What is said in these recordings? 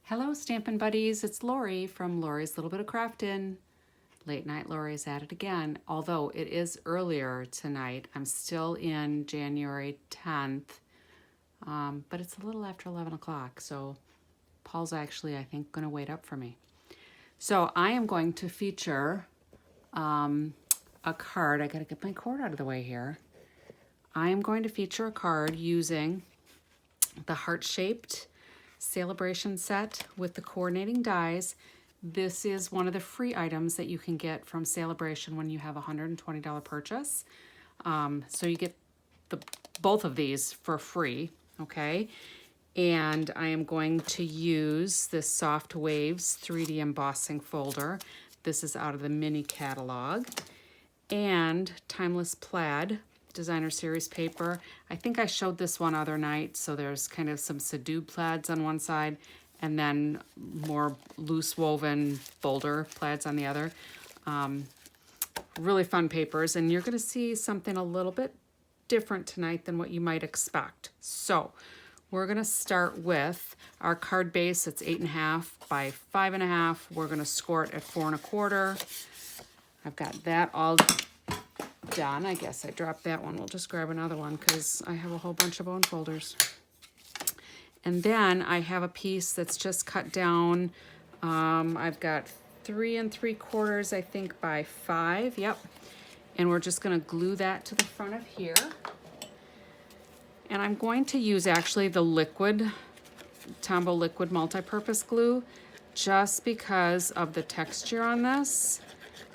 Hello Stampin' Buddies, it's Lori from Lori's Little Bit of Craftin'. Late Night Lori's at it again. Although it is earlier tonight, I'm still in January 10th, but it's a little after 11 o'clock, so Paul's actually, I think, going to wait up for me. So I am going to feature a card. I got to get my cord out of the way here. I am going to feature a card using the heart-shaped Sale-A-Bration set with the coordinating dies. This is one of the free items that you can get from Sale-A-Bration when you have a $120 purchase. So you get both of these for free, okay? And I am going to use this Soft Waves 3D embossing folder. This is out of the mini catalog. And Timeless Plaid Designer Series paper. I think I showed this one other night, so there's kind of some subdued plaids on one side and then more loose woven bolder plaids on the other. Really fun papers, and you're going to see something a little bit different tonight than what you might expect. So we're going to start with our card base. It's 8.5 by 5.5. We're going to score it at 4 1/4. I've got that all done. I guess I dropped that one. We'll just grab another one because I have a whole bunch of bone folders. And then I have a piece that's just cut down. I've got 3 3/4, I think, by 5. Yep. And we're just going to glue that to the front of here. And I'm going to use actually the liquid, Tombow liquid multi-purpose glue, just because of the texture on this.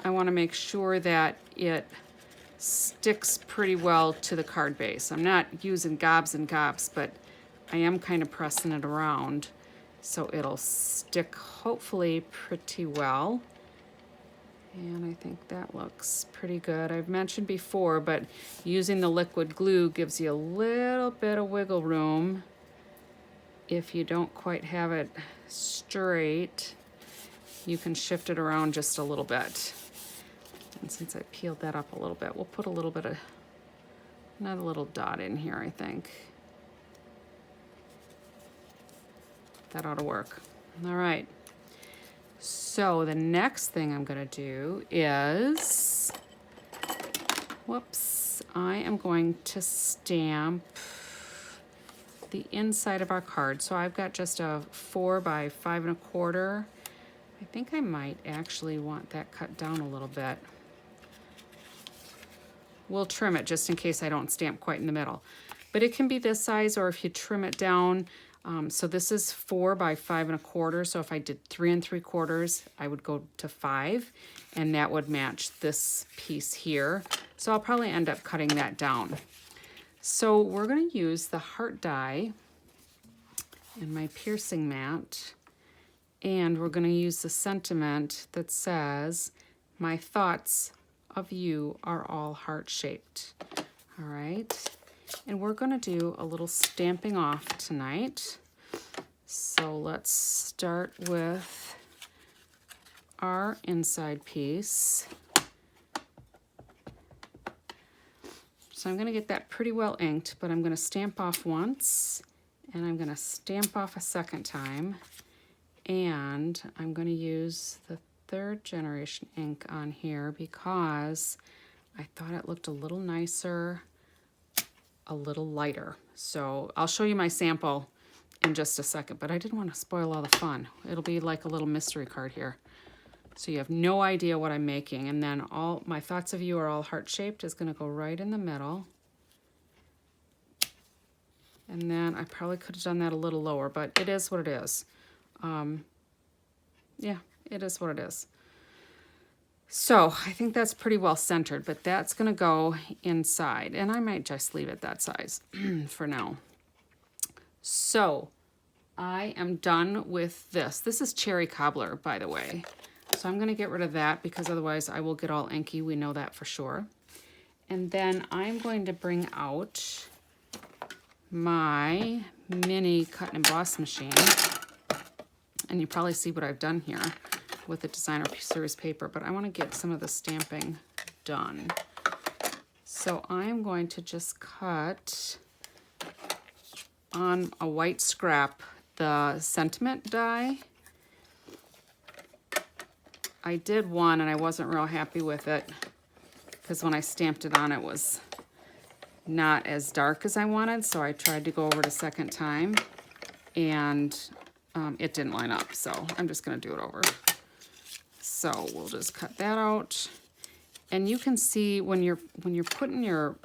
I want to make sure that it sticks pretty well to the card base. I'm not using gobs and gobs, but I am kind of pressing it around so it'll stick hopefully pretty well. And I think that looks pretty good. I've mentioned before, but using the liquid glue gives you a little bit of wiggle room if you don't quite have it straight. You can shift it around just a little bit. And since I peeled that up a little bit, we'll put a little bit of, another little dot in here, I think. That ought to work. All right. So the next thing I'm going to do is, whoops, I am going to stamp the inside of our card. So I've got just a 4 by 5 1/4. I think I might actually want that cut down a little bit. We'll trim it just in case I don't stamp quite in the middle. But it can be this size, or if you trim it down. So this is 4 by 5 1/4. So if I did 3 3/4, I would go to 5, and that would match this piece here. So I'll probably end up cutting that down. So we're going to use the heart die and my piercing mat, and we're going to use the sentiment that says, "My thoughts of you are all heart-shaped." All right. And we're going to do a little stamping off tonight. So let's start with our inside piece. So I'm going to get that pretty well inked, but I'm going to stamp off once, and I'm going to stamp off a second time, and I'm going to use the 3rd generation ink on here because I thought it looked a little nicer, a little lighter. So I'll show you my sample in just a second, but I didn't want to spoil all the fun. It'll be like a little mystery card here. So you have no idea what I'm making. And then all my thoughts of you are all heart-shaped is going to go right in the middle. And then I probably could have done that a little lower, but it is what it is. Yeah, it is what it is. So I think that's pretty well centered, but that's going to go inside, and I might just leave it that size for now. So I am done with this. This is Cherry Cobbler, by the way. So I'm going to get rid of that because otherwise I will get all inky. We know that for sure. And then I'm going to bring out my mini cut and emboss machine. And you probably see what I've done here with the Designer Series paper, but I want to get some of the stamping done. So I'm going to just cut on a white scrap the sentiment die. I did one and I wasn't real happy with it because when I stamped it on, it was not as dark as I wanted, so I tried to go over it a second time, and it didn't line up, so I'm just going to do it over. So we'll just cut that out. And you can see when you're putting your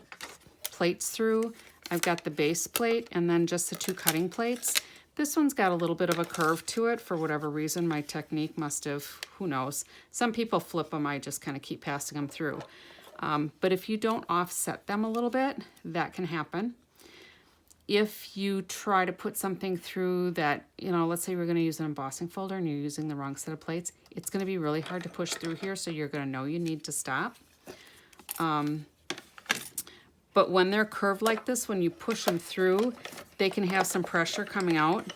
plates through, I've got the base plate and then just the 2 cutting plates. This one's got a little bit of a curve to it for whatever reason. My technique must have, who knows. Some people flip them, I just kind of keep passing them through. But if you don't offset them a little bit, that can happen. If you try to put something through that, you know, let's say we're going to use an embossing folder and you're using the wrong set of plates, it's going to be really hard to push through here, so you're going to know you need to stop. But when they're curved like this, when you push them through, they can have some pressure coming out.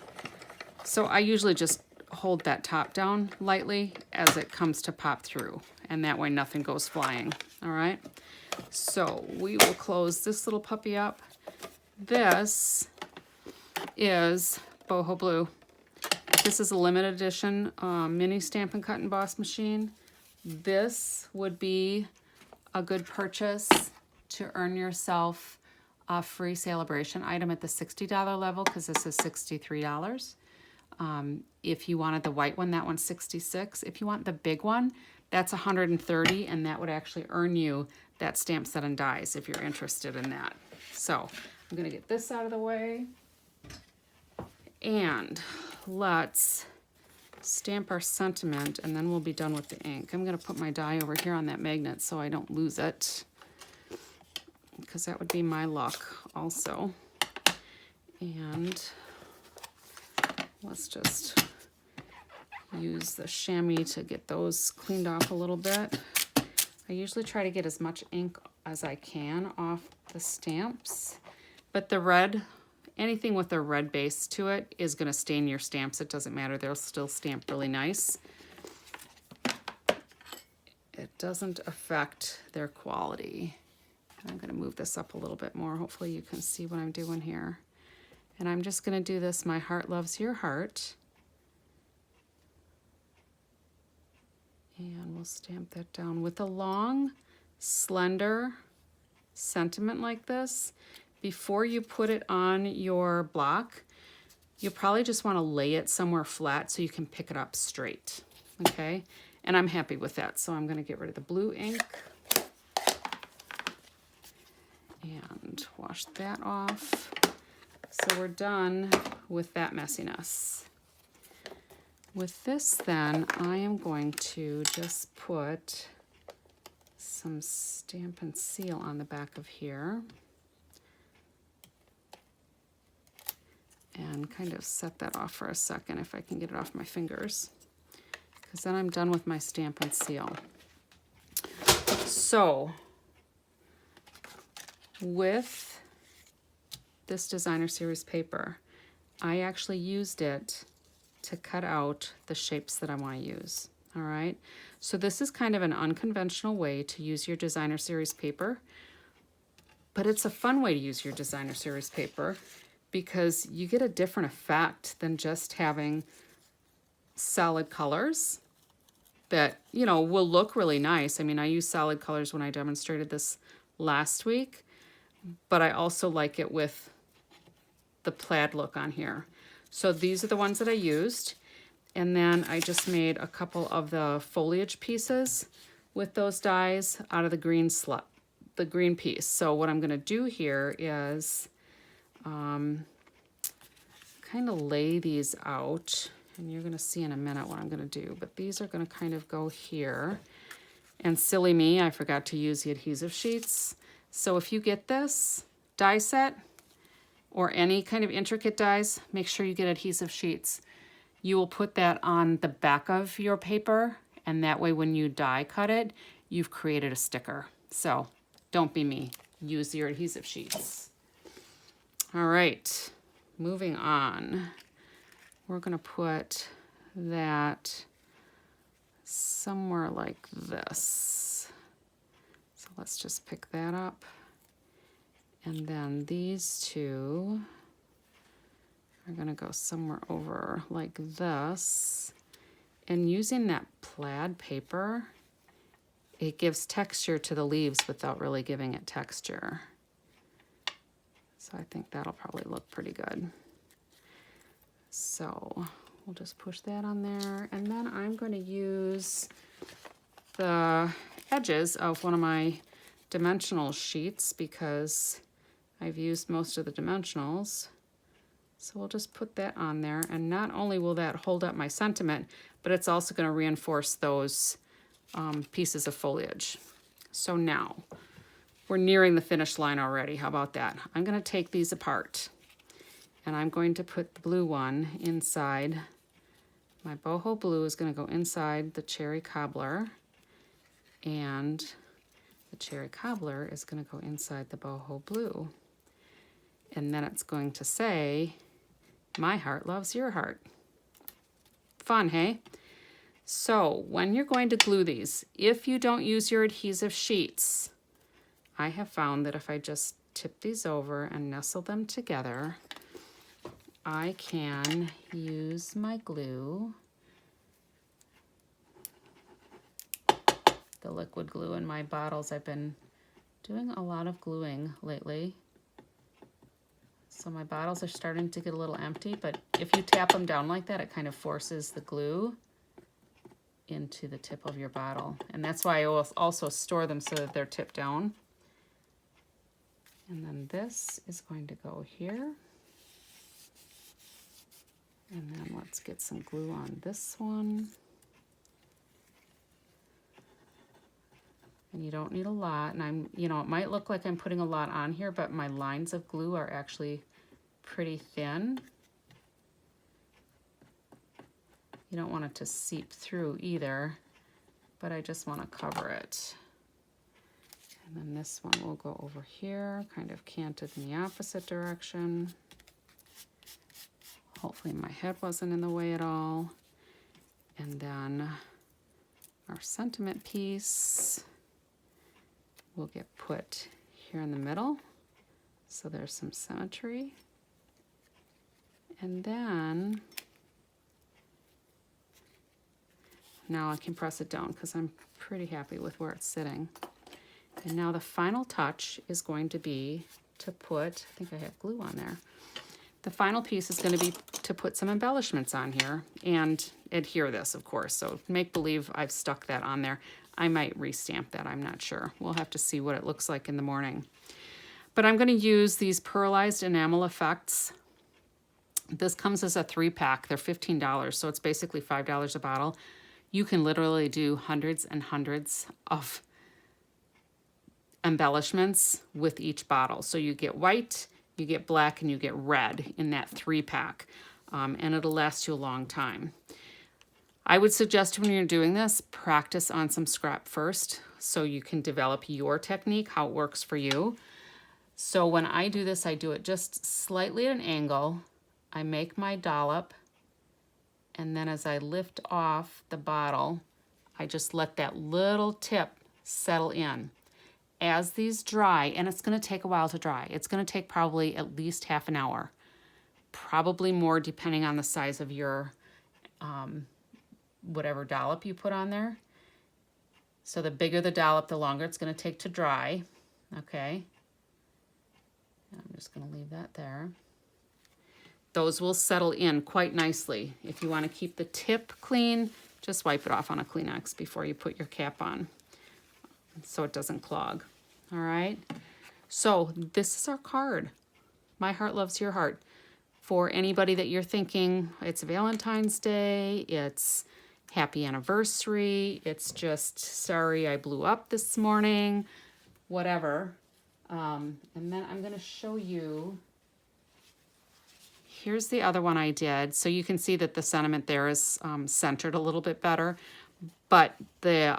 So I usually just hold that top down lightly as it comes to pop through, and that way nothing goes flying. All right, so we will close this little puppy up. This is Boho Blue. This is a limited edition mini Stampin' Cut and Emboss machine. This would be a good purchase to earn yourself a free Sale-A-Bration item at the $60 level, because this is $63. If you wanted the white one, that one's $66. If you want the big one, that's $130, and that would actually earn you that stamp set and dies if you're interested in that. So I'm gonna get this out of the way, and let's stamp our sentiment, and then we'll be done with the ink. I'm gonna put my die over here on that magnet so I don't lose it, because that would be my luck also. And let's just use the chamois to get those cleaned off a little bit. I usually try to get as much ink as I can off the stamps, but the red, anything with a red base to it is going to stain your stamps. It doesn't matter, they'll still stamp really nice. It doesn't affect their quality. I'm going to move this up a little bit more. Hopefully you can see what I'm doing here. And I'm just going to do this, My Heart Loves Your Heart. And we'll stamp that down with a long, slender sentiment like this. Before you put it on your block, you probably just want to lay it somewhere flat so you can pick it up straight, okay? And I'm happy with that, so I'm going to get rid of the blue ink and wash that off. So we're done with that messiness. With this then, I am going to just put some Stampin' Seal on the back of here and kind of set that off for a second if I can get it off my fingers, because then I'm done with my Stampin' Seal. So with this designer series paper, I actually used it to cut out the shapes that I want to use. All right, so this is kind of an unconventional way to use your designer series paper, but it's a fun way to use your designer series paper because you get a different effect than just having solid colors that, you know, will look really nice. I mean, I used solid colors when I demonstrated this last week, but I also like it with the plaid look on here. So these are the ones that I used. And then I just made a couple of the foliage pieces with those dies out of the green piece. So what I'm gonna do here is kind of lay these out, and you're gonna see in a minute what I'm gonna do, but these are gonna kind of go here. And silly me, I forgot to use the adhesive sheets. So if you get this die set, or any kind of intricate dies, make sure you get adhesive sheets. You will put that on the back of your paper, and that way when you die cut it, you've created a sticker. So don't be me, use your adhesive sheets. All right, moving on. We're gonna put that somewhere like this. So let's just pick that up. And then these two we're gonna go somewhere over like this. And using that plaid paper, it gives texture to the leaves without really giving it texture. So I think that'll probably look pretty good. So we'll just push that on there. And then I'm going to use the edges of one of my dimensional sheets because I've used most of the dimensionals. So we'll just put that on there. And not only will that hold up my sentiment, but it's also going to reinforce those pieces of foliage. So now we're nearing the finish line already. How about that? I'm going to take these apart and I'm going to put the blue one inside. My boho blue is going to go inside the cherry cobbler, and the cherry cobbler is going to go inside the boho blue. And then it's going to say, my heart loves your heart. Fun, hey? So when you're going to glue these, if you don't use your adhesive sheets, I have found that if I just tip these over and nestle them together, I can use my glue, the liquid glue in my bottles. I've been doing a lot of gluing lately. So my bottles are starting to get a little empty, but if you tap them down like that, it kind of forces the glue into the tip of your bottle. And that's why I also store them so that they're tipped down. And then this is going to go here. And then let's get some glue on this one. And you don't need a lot. And it might look like I'm putting a lot on here, but my lines of glue are actually pretty thin. You don't want it to seep through either, but I just want to cover it. And then this one will go over here, kind of canted in the opposite direction. Hopefully my head wasn't in the way at all. And then our sentiment piece will get put here in the middle. So there's some symmetry. And then now I can press it down because I'm pretty happy with where it's sitting. And now the final touch is going to be to put, I think I have glue on there. The final piece is going to be to put some embellishments on here and adhere this, of course. So make believe I've stuck that on there. I might restamp that, I'm not sure. We'll have to see what it looks like in the morning. But I'm going to use these pearlized enamel effects. This comes as a 3-pack. They're $15, so it's basically $5 a bottle. You can literally do hundreds and hundreds of embellishments with each bottle. So you get white, you get black, and you get red in that 3-pack. And it'll last you a long time. I would suggest when you're doing this, practice on some scrap first so you can develop your technique, how it works for you. So when I do this, I do it just slightly at an angle. I make my dollop, and then as I lift off the bottle, I just let that little tip settle in. As these dry, and it's going to take a while to dry. It's going to take probably at least half an hour, probably more depending on the size of your whatever dollop you put on there. So the bigger the dollop, the longer it's going to take to dry. Okay. I'm just going to leave that there. Those will settle in quite nicely. If you want to keep the tip clean, just wipe it off on a Kleenex before you put your cap on so it doesn't clog. All right. So this is our card. My heart loves your heart. For anybody that you're thinking it's Valentine's Day, it's happy anniversary, it's just sorry I blew up this morning, whatever. And then I'm going to show you, here's the other one I did. So you can see that the sentiment there is centered a little bit better, but the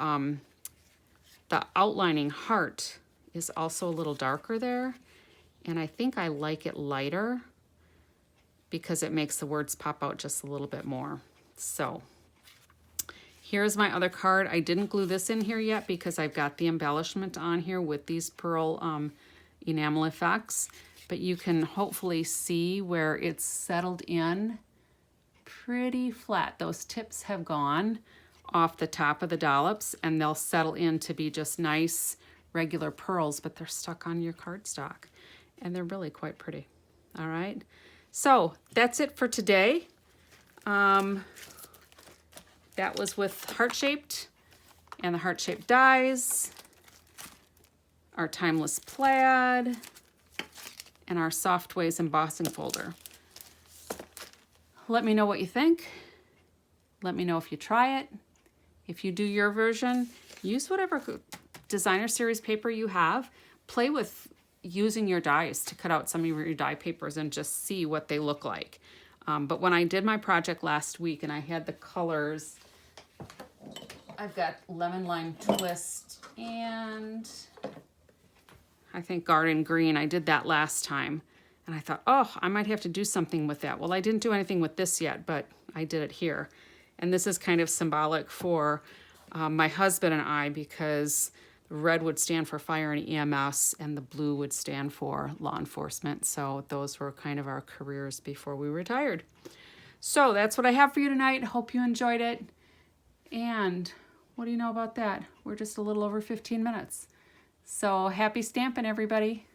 outlining heart is also a little darker there. And I think I like it lighter because it makes the words pop out just a little bit more. So here's my other card. I didn't glue this in here yet because I've got the embellishment on here with these pearl enamel effects. but you can hopefully see where it's settled in pretty flat. Those tips have gone off the top of the dollops and they'll settle in to be just nice regular pearls, but they're stuck on your cardstock and they're really quite pretty. All right, so that's it for today. That was with heart-shaped and the heart-shaped dies, our timeless plaid, and our Soft Ways embossing folder. Let me know what you think. Let me know if you try it. If you do your version, use whatever designer series paper you have. Play with using your dies to cut out some of your die papers and just see what they look like. But when I did my project last week and I had the colors, I've got Lemon Lime Twist and I think Garden Green. I did that last time and I thought, oh, I might have to do something with that. Well, I didn't do anything with this yet, but I did it here. And this is kind of symbolic for my husband and I, because the red would stand for fire and EMS and the blue would stand for law enforcement. So those were kind of our careers before we retired. So that's what I have for you tonight. Hope you enjoyed it. And what do you know about that? We're just a little over 15 minutes. So happy stamping, everybody.